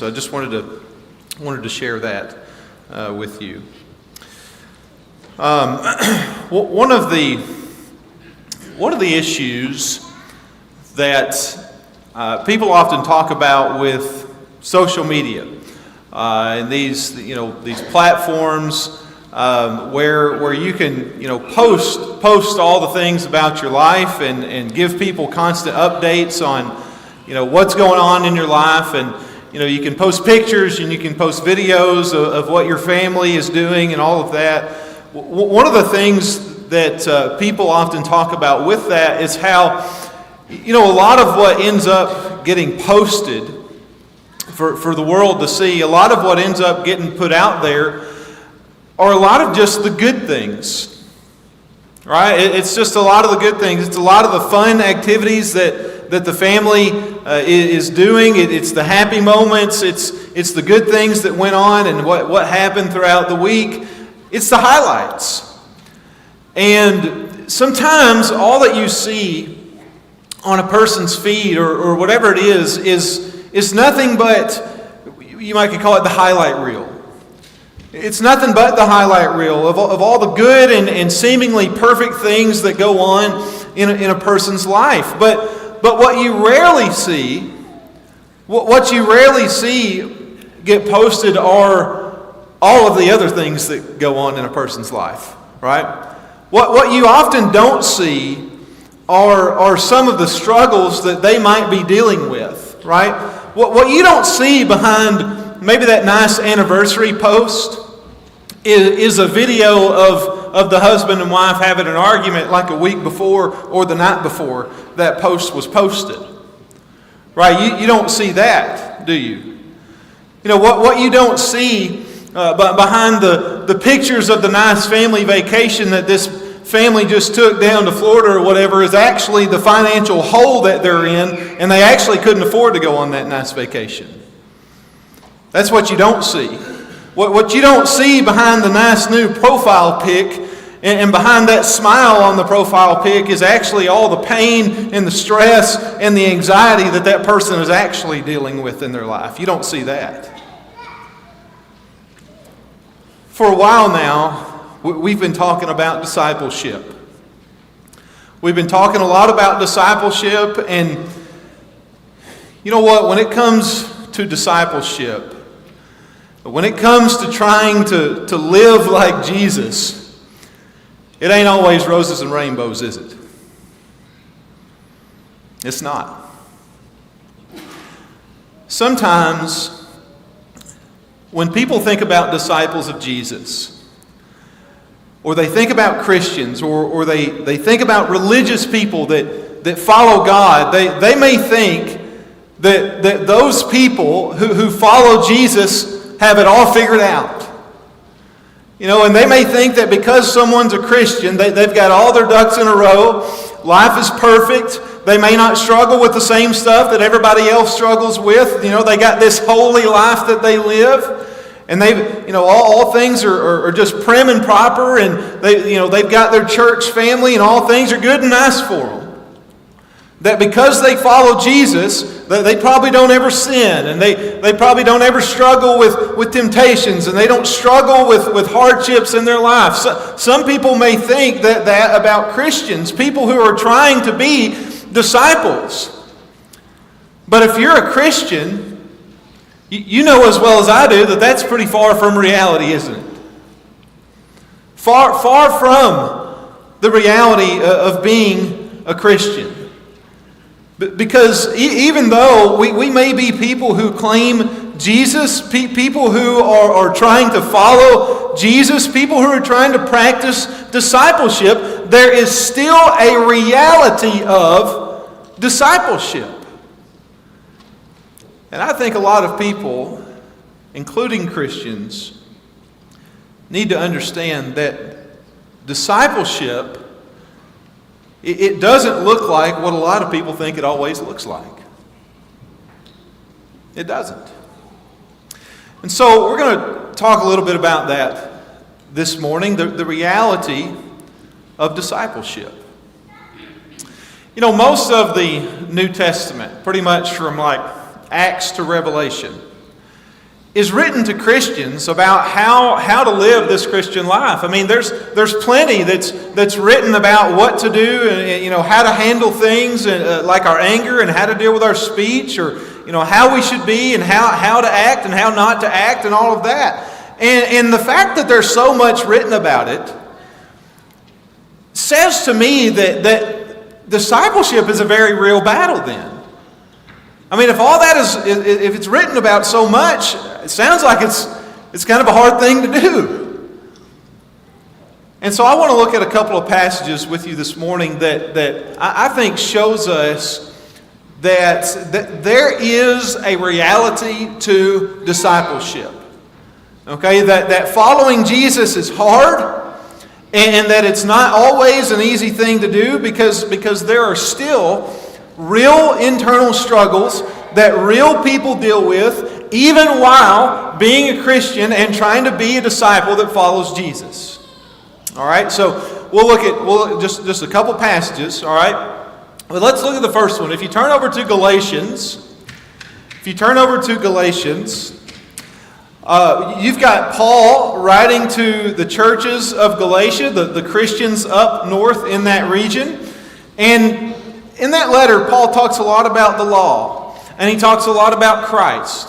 So I just wanted to share that with you. One of the issues that people often talk about with social media and these platforms where you can post all the things about your life and give people constant updates on what's going on in your life, and you can post pictures and you can post videos of what your family is doing and all of that. One of the things that people often talk about with that is how a lot of what ends up getting posted for the world to see, a lot of what ends up getting put out there are a lot of just the good things, right? It's just a lot of the good things. It's a lot of the fun activities that the family is doing. It's the happy moments. It's the good things that went on and what happened throughout the week. It's the highlights. And sometimes all that you see on a person's feed or whatever it is nothing but, you might call it the highlight reel. It's nothing but the highlight reel of all the good and seemingly perfect things that go on in a person's life. But what you rarely see get posted are all of the other things that go on in a person's life, right? What you often don't see are some of the struggles that they might be dealing with, right? What you don't see behind maybe that nice anniversary post is a video of the husband and wife having an argument like a week before or the night before that post was posted. Right? You don't see that, do you? What you don't see behind the pictures of the nice family vacation that this family just took down to Florida or whatever is actually the financial hole that they're in, and they actually couldn't afford to go on that nice vacation. That's what you don't see. What you don't see behind the nice new profile pic and behind that smile on the profile pic is actually all the pain and the stress and the anxiety that person is actually dealing with in their life. You don't see that. For a while now, we've been talking about discipleship. We've been talking a lot about discipleship, and you know what? When it comes to discipleship, when it comes to trying to live like Jesus, it ain't always roses and rainbows, is it? It's not. Sometimes, when people think about disciples of Jesus, or they think about Christians, or they think about religious people that follow God, they may think that those people who follow Jesus have it all figured out. And they may think that because someone's a Christian, they've got all their ducks in a row, life is perfect, they may not struggle with the same stuff that everybody else struggles with. They got this holy life that they live, and all things are just prim and proper, and they've got their church family, and all things are good and nice for them. That because they follow Jesus, they probably don't ever sin, and they probably don't ever struggle with temptations, and they don't struggle with hardships in their life. Some people may think that about Christians, people who are trying to be disciples. But if you're a Christian, you know as well as I do that that's pretty far from reality, isn't it? Far from the reality of being a Christian. Because even though we may be people who claim Jesus, people who are trying to follow Jesus, people who are trying to practice discipleship, there is still a reality of discipleship. And I think a lot of people, including Christians, need to understand that discipleship, it doesn't look like what a lot of people think it always looks like. It doesn't. And so we're going to talk a little bit about that this morning, the reality of discipleship. Most of the New Testament, pretty much from like Acts to Revelation, is written to Christians about how to live this Christian life. I mean, there's plenty that's written about what to do and how to handle things like our anger and how to deal with our speech, or how we should be and how to act and how not to act and all of that. And the fact that there's so much written about it says to me that discipleship is a very real battle then. I mean, if all that if it's written about so much, it sounds like it's kind of a hard thing to do. And so I want to look at a couple of passages with you this morning that I think shows us that there is a reality to discipleship. Okay, that following Jesus is hard, and that it's not always an easy thing to do because there are still real internal struggles that real people deal with, even while being a Christian and trying to be a disciple that follows Jesus. All right, so we'll look at just a couple passages. All right, well, let's look at the first one. If you turn over to Galatians, you've got Paul writing to the churches of Galatia, the Christians up north in that region, and in that letter, Paul talks a lot about the law, and he talks a lot about Christ,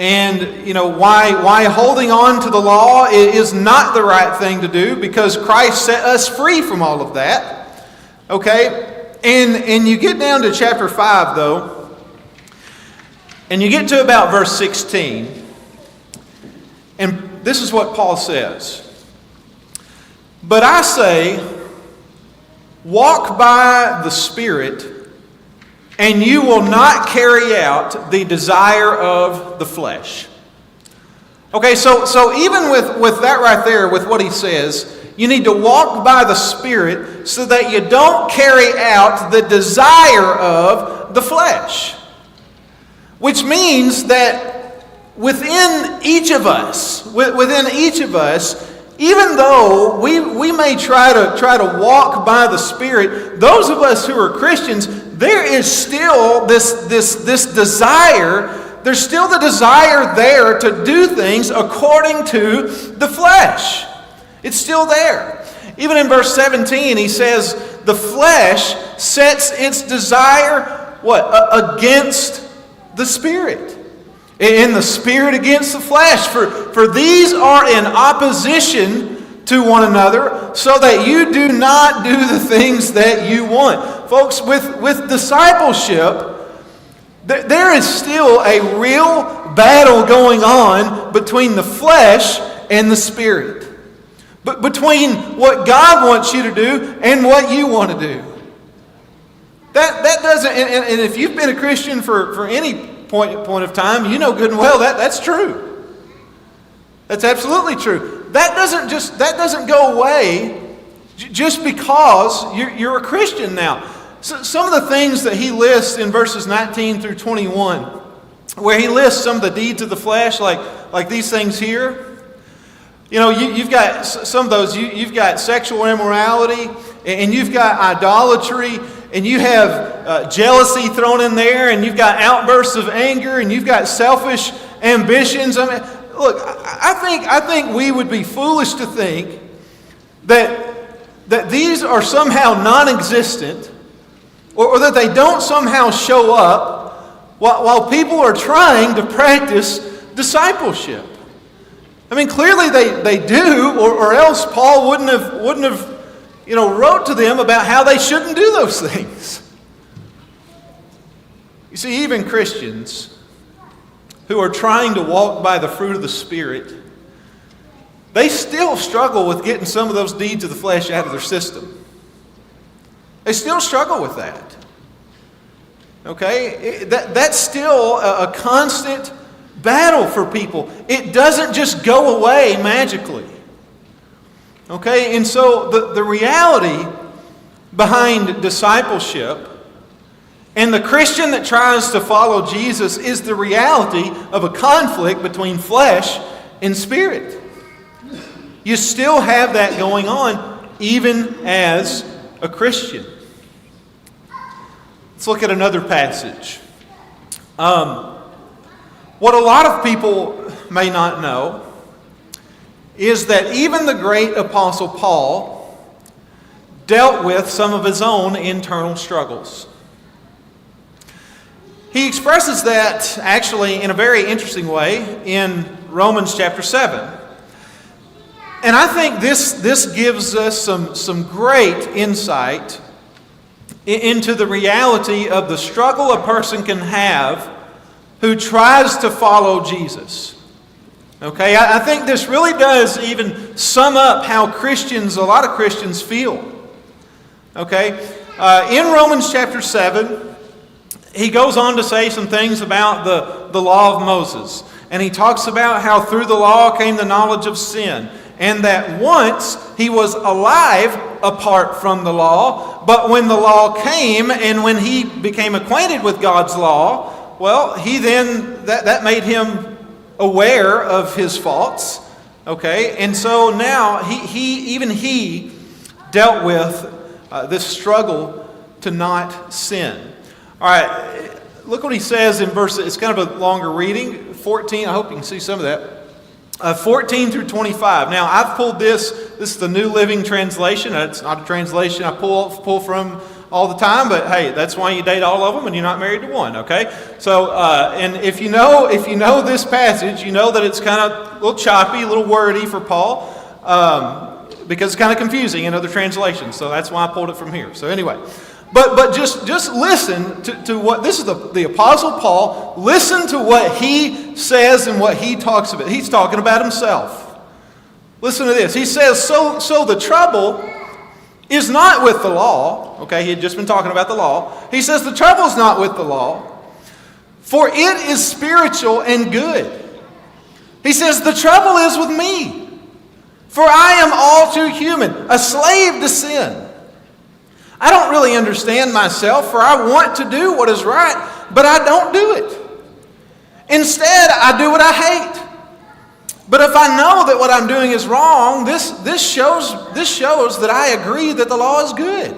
and why holding on to the law is not the right thing to do, because Christ set us free from all of that. Okay, and you get down to chapter 5 though, and you get to about verse 16, and this is what Paul says: "But I say, walk by the Spirit, and you will not carry out the desire of the flesh." Okay, so even with that right there, with what he says, you need to walk by the Spirit so that you don't carry out the desire of the flesh. Which means that within each of us, even though we may try to walk by the Spirit, those of us who are Christians, there is still this desire. There's still the desire there to do things according to the flesh. It's still there. Even in verse 17, he says, the flesh sets its desire, against the Spirit. And the Spirit against the flesh. For these are in opposition to one another, so that you do not do the things that you want. Folks, with discipleship, there is still a real battle going on between the flesh and the Spirit. But between what God wants you to do and what you want to do. That doesn't, and if you've been a Christian for any point of time, you know good and well that's true. That's absolutely true. That doesn't go away just because you're a Christian now. So some of the things that he lists in verses 19 through 21, where he lists some of the deeds of the flesh, like these things here. You've got some of those. You've got sexual immorality, and you've got idolatry, and you have jealousy thrown in there, and you've got outbursts of anger, and you've got selfish ambitions. I mean, look, I think we would be foolish to think that these are somehow non-existent, or that they don't somehow show up while people are trying to practice discipleship. I mean, clearly they do, or else Paul wouldn't have wrote to them about how they shouldn't do those things. You see, even Christians who are trying to walk by the fruit of the Spirit, they still struggle with getting some of those deeds of the flesh out of their system. They still struggle with that. Okay? That's still a constant battle for people. It doesn't just go away magically. Okay? And so the reality behind discipleship and the Christian that tries to follow Jesus is the reality of a conflict between flesh and spirit. You still have that going on even as a Christian. Let's look at another passage. What a lot of people may not know is that even the great Apostle Paul dealt with some of his own internal struggles. He expresses that actually in a very interesting way in Romans chapter 7. And I think this gives us some great insight into the reality of the struggle a person can have who tries to follow Jesus. Okay, I think this really does even sum up how a lot of Christians feel. Okay, in Romans chapter 7, he goes on to say some things about the law of Moses. And he talks about how through the law came the knowledge of sin. And that once he was alive apart from the law, but when the law came and when he became acquainted with God's law, well, that made him aware of his faults. Okay, and so now he dealt with this struggle to not sin. All right, look what he says in verse, it's kind of a longer reading, 14, I hope you can see some of that. 14 through 25. Now, I've pulled this is the New Living Translation. It's not a translation I pull from all the time, but hey, that's why you date all of them and you're not married to one, okay? So, and if you know this passage, you know that it's kind of a little choppy, a little wordy for Paul, because it's kind of confusing in other translations. So that's why I pulled it from here. So anyway, but just listen to what, this is the Apostle Paul, listen to what he says and what he talks about. He's talking about himself. Listen to this. He says, so the trouble is not with the law. Okay, he had just been talking about the law. He says the trouble is not with the law, for it is spiritual and good. He says the trouble is with me, for I am all too human, a slave to sin. I don't really understand myself, for I want to do what is right, but I don't do it. Instead, I do what I hate. But if I know that what I'm doing is wrong, this shows that I agree that the law is good.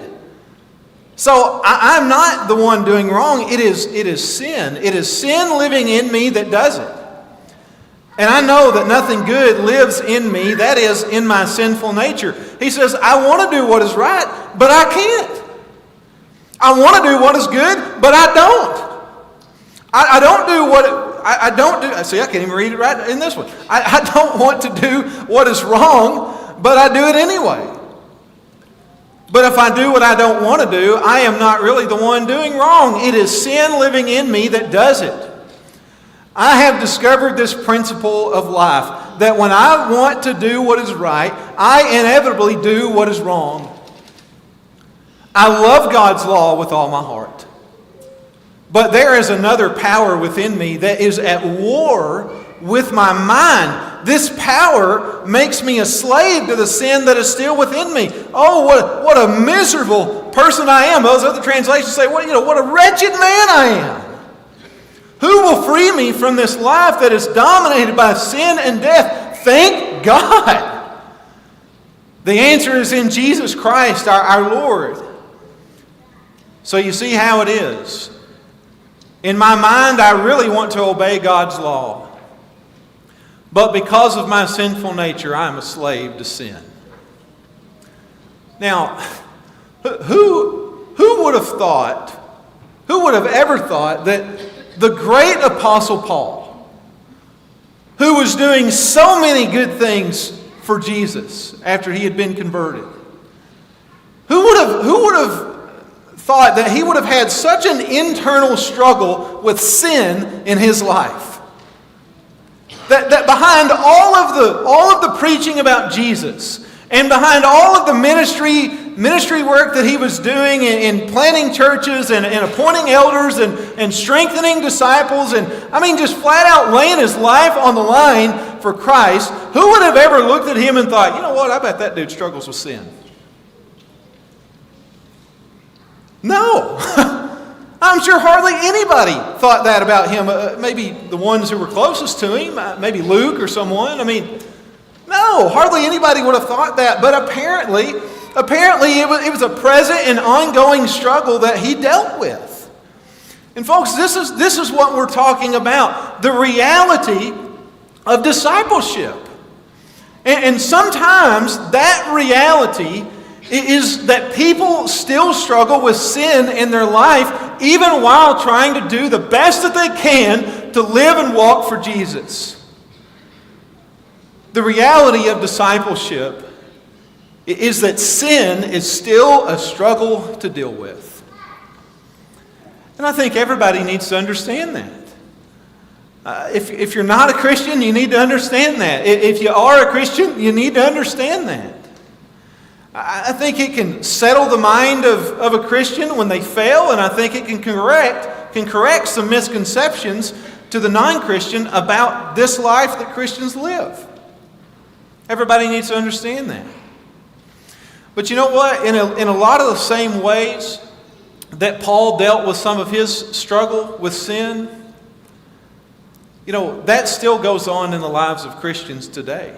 So I'm not the one doing wrong. It is sin. It is sin living in me that does it. And I know that nothing good lives in me, that is, in my sinful nature. He says, I want to do what is right, but I can't. I want to do what is good, but I don't. I don't do what... I don't do... See, I can't even read it right in this one. I don't want to do what is wrong, but I do it anyway. But if I do what I don't want to do, I am not really the one doing wrong. It is sin living in me that does it. I have discovered this principle of life, that when I want to do what is right, I inevitably do what is wrong. I love God's law with all my heart. But there is another power within me that is at war with my mind. This power makes me a slave to the sin that is still within me. Oh, what a miserable person I am. Those other translations say, what a wretched man I am. Who will free me from this life that is dominated by sin and death? Thank God. The answer is in Jesus Christ, our Lord. So you see how it is. In my mind, I really want to obey God's law. But because of my sinful nature, I am a slave to sin. Now, who would have ever thought that the great Apostle Paul, who was doing so many good things for Jesus after he had been converted, who would have thought that he would have had such an internal struggle with sin in his life? That behind all of the preaching about Jesus and behind all of the ministry work that he was doing in planting churches and appointing elders and strengthening disciples and just flat out laying his life on the line for Christ, who would have ever looked at him and thought, you know what, I bet that dude struggles with sin? No. I'm sure hardly anybody thought that about him. Maybe the ones who were closest to him, maybe Luke or someone. No, hardly anybody would have thought that. But apparently it was a present and ongoing struggle that he dealt with. And folks, this is what we're talking about. The reality of discipleship. And sometimes that reality is that people still struggle with sin in their life, even while trying to do the best that they can to live and walk for Jesus. The reality of discipleship is that sin is still a struggle to deal with. And I think everybody needs to understand that. If you're not a Christian, you need to understand that. If you are a Christian, you need to understand that. I think it can settle the mind of a Christian when they fail, and I think it can correct some misconceptions to the non-Christian about this life that Christians live. Everybody needs to understand that. But you know what? In a lot of the same ways that Paul dealt with some of his struggle with sin, that still goes on in the lives of Christians today.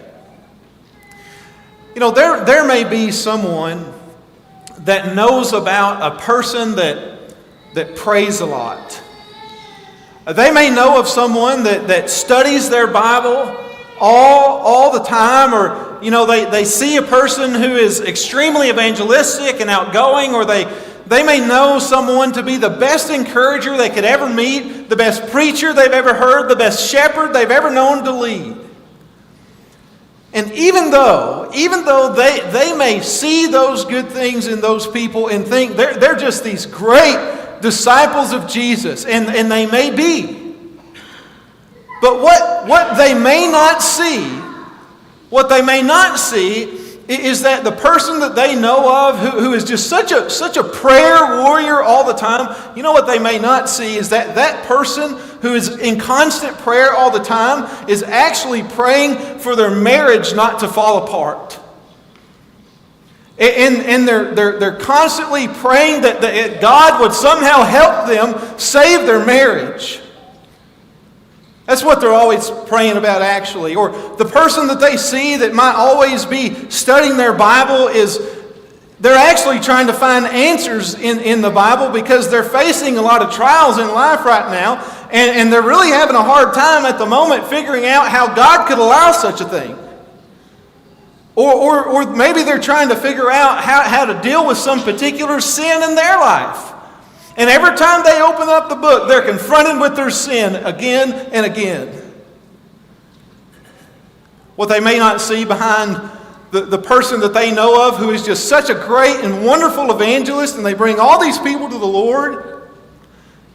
There may be someone that knows about a person that prays a lot. They may know of someone that studies their Bible all the time, or they see a person who is extremely evangelistic and outgoing, or they may know someone to be the best encourager they could ever meet, the best preacher they've ever heard, the best shepherd they've ever known to lead. And even though they may see those good things in those people and think they're just these great disciples of Jesus, and they may be. But what they may not see is that the person that they know of who is just such a prayer warrior all the time, what they may not see is that person who is in constant prayer all the time is actually praying for their marriage not to fall apart. And they're constantly praying that God would somehow help them save their marriage. That's what they're always praying about, actually. Or the person that they see that might always be studying their Bible they're actually trying to find answers in the Bible because they're facing a lot of trials in life right now, and they're really having a hard time at the moment figuring out how God could allow such a thing. Or maybe they're trying to figure out how to deal with some particular sin in their life. And every time they open up the book, they're confronted with their sin again and again. What they may not see behind the person that they know of who is just such a great and wonderful evangelist, and they bring all these people to the Lord,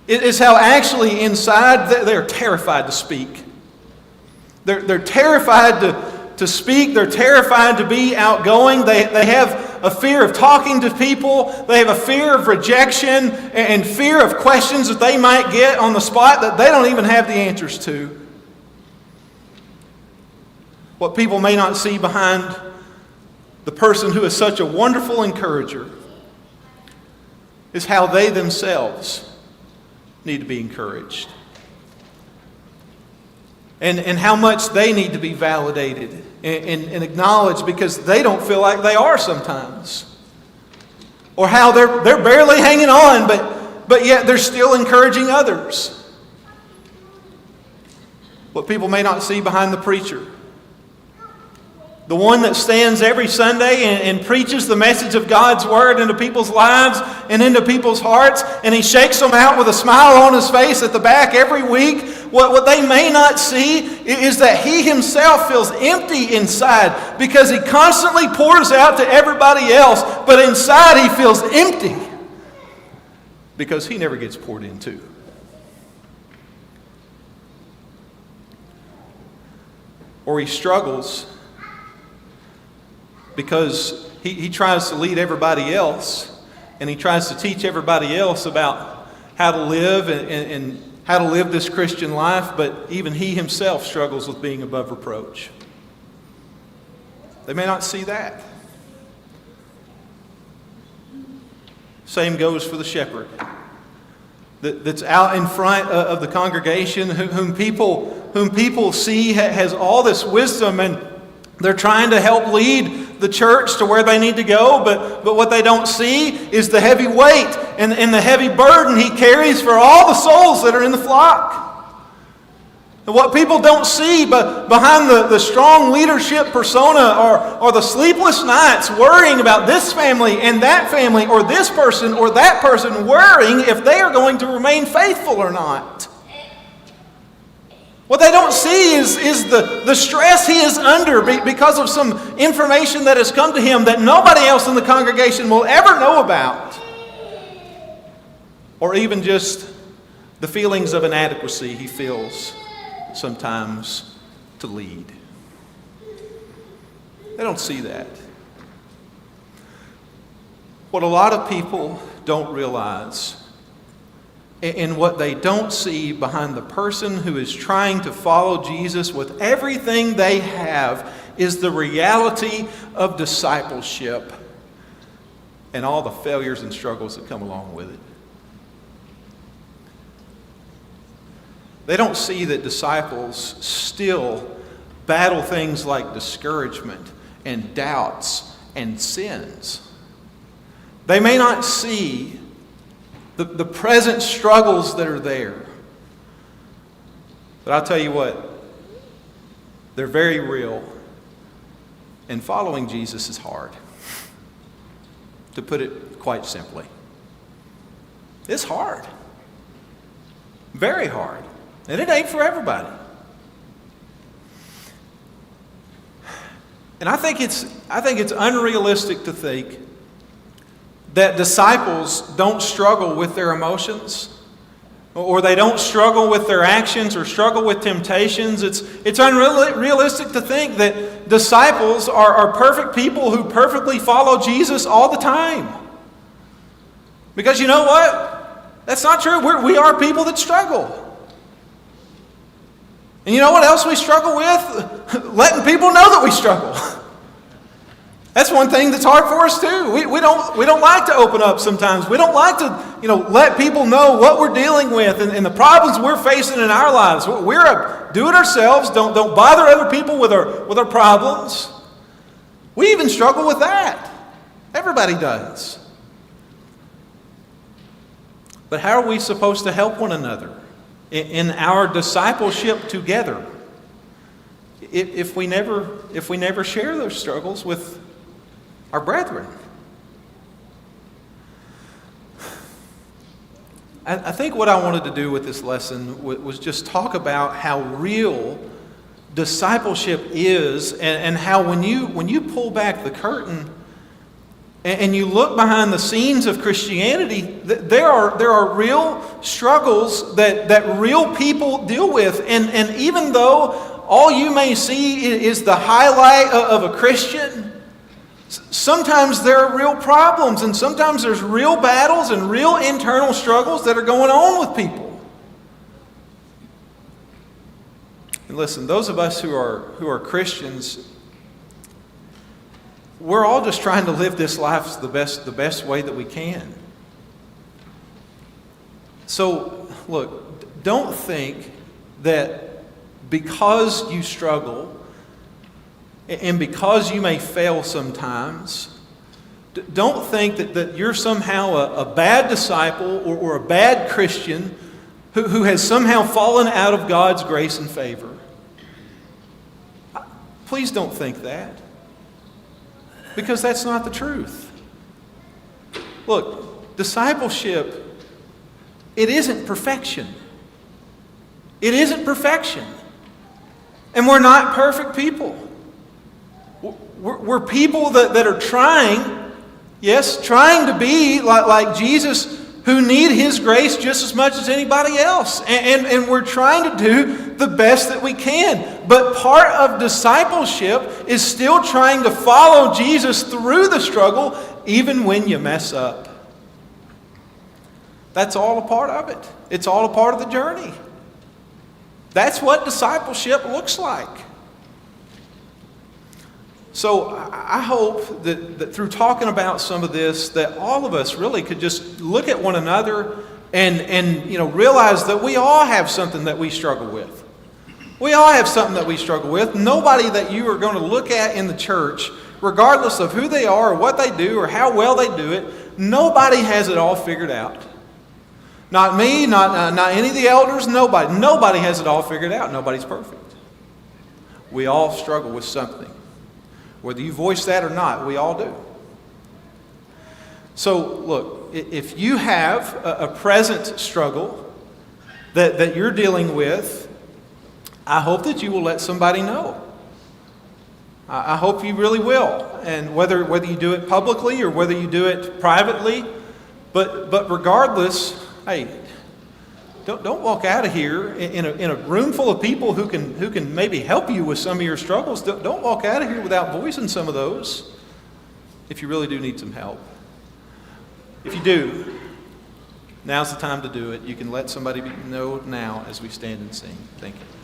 is how actually inside they're terrified to speak. They're terrified to speak. They're terrified to be outgoing. They have a fear of talking to people. They have a fear of rejection and fear of questions that they might get on the spot that they don't even have the answers to. What people may not see behind the person who is such a wonderful encourager is how they themselves need to be encouraged. And how much they need to be validated and acknowledged because they don't feel like they are sometimes. Or how they're barely hanging on, but yet they're still encouraging others. What people may not see behind the preacher. The one that stands every Sunday and preaches the message of God's Word into people's lives and into people's hearts, and he shakes them out with a smile on his face at the back every week. What they may not see is that he himself feels empty inside because he constantly pours out to everybody else, but inside he feels empty because he never gets poured into. Or he struggles because he tries to lead everybody else, and he tries to teach everybody else about how to live and how to live this Christian life, but even he himself struggles with being above reproach. They may not see that. Same goes for the shepherd that's out in front of the congregation, whom people see has all this wisdom, and they're trying to help lead the church to where they need to go, but what they don't see is the heavy weight and the heavy burden he carries for all the souls that are in the flock. And what people don't see behind the strong leadership persona are the sleepless nights worrying about this family and that family or this person or that person, worrying if they are going to remain faithful or not. What they don't see is the stress he is under because of some information that has come to him that nobody else in the congregation will ever know about. Or even just the feelings of inadequacy he feels sometimes to lead. They don't see that. What a lot of people don't realize, and what they don't see behind the person who is trying to follow Jesus with everything they have, is the reality of discipleship and all the failures and struggles that come along with it. They don't see that disciples still battle things like discouragement and doubts and sins. They may not see the present struggles that are there. But I'll tell you what, they're very real. And following Jesus is hard, to put it quite simply. It's hard. Very hard. And it ain't for everybody. And I think it's unrealistic to think that disciples don't struggle with their emotions, or they don't struggle with their actions or struggle with temptations. It's unrealistic to think that disciples are perfect people who perfectly follow Jesus all the time. Because you know what? That's not true. We are people that struggle. And you know what else we struggle with? Letting people know that we struggle. That's one thing that's hard for us too. We don't like to open up sometimes. We don't like to, let people know what we're dealing with and the problems we're facing in our lives. We're do it ourselves. Don't bother other people with our problems. We even struggle with that. Everybody does. But how are we supposed to help one another in our discipleship together if we never share those struggles with our brethren? I think what I wanted to do with this lesson was just talk about how real discipleship is, and how when you pull back the curtain and you look behind the scenes of Christianity, there are real struggles that real people deal with. And even though all you may see is the highlight of a Christian, sometimes there are real problems, and sometimes there's real battles and real internal struggles that are going on with people. And listen, those of us who are Christians, we're all just trying to live this life the best way that we can. So, look, don't think that because you struggle and because you may fail sometimes, don't think that you're somehow a bad disciple or a bad Christian who has somehow fallen out of God's grace and favor. Please don't think that. Because that's not the truth. Look, discipleship, it isn't perfection. It isn't perfection. And we're not perfect people. We're people that are trying to be like Jesus, who need His grace just as much as anybody else. And we're trying to do the best that we can. But part of discipleship is still trying to follow Jesus through the struggle, even when you mess up. That's all a part of it. It's all a part of the journey. That's what discipleship looks like. So I hope that through talking about some of this, that all of us really could just look at one another and realize that we all have something that we struggle with. We all have something that we struggle with. Nobody that you are going to look at in the church, regardless of who they are or what they do or how well they do it, nobody has it all figured out. Not me, not any of the elders, nobody. Nobody has it all figured out. Nobody's perfect. We all struggle with something. Whether you voice that or not, we all do. So, look, if you have a present struggle that you're dealing with, I hope that you will let somebody know. I hope you really will. And whether you do it publicly or whether you do it privately, but regardless, hey, don't walk out of here in a room full of people who can maybe help you with some of your struggles. Don't walk out of here without voicing some of those if you really do need some help. If you do, now's the time to do it. You can let somebody know now as we stand and sing. Thank you.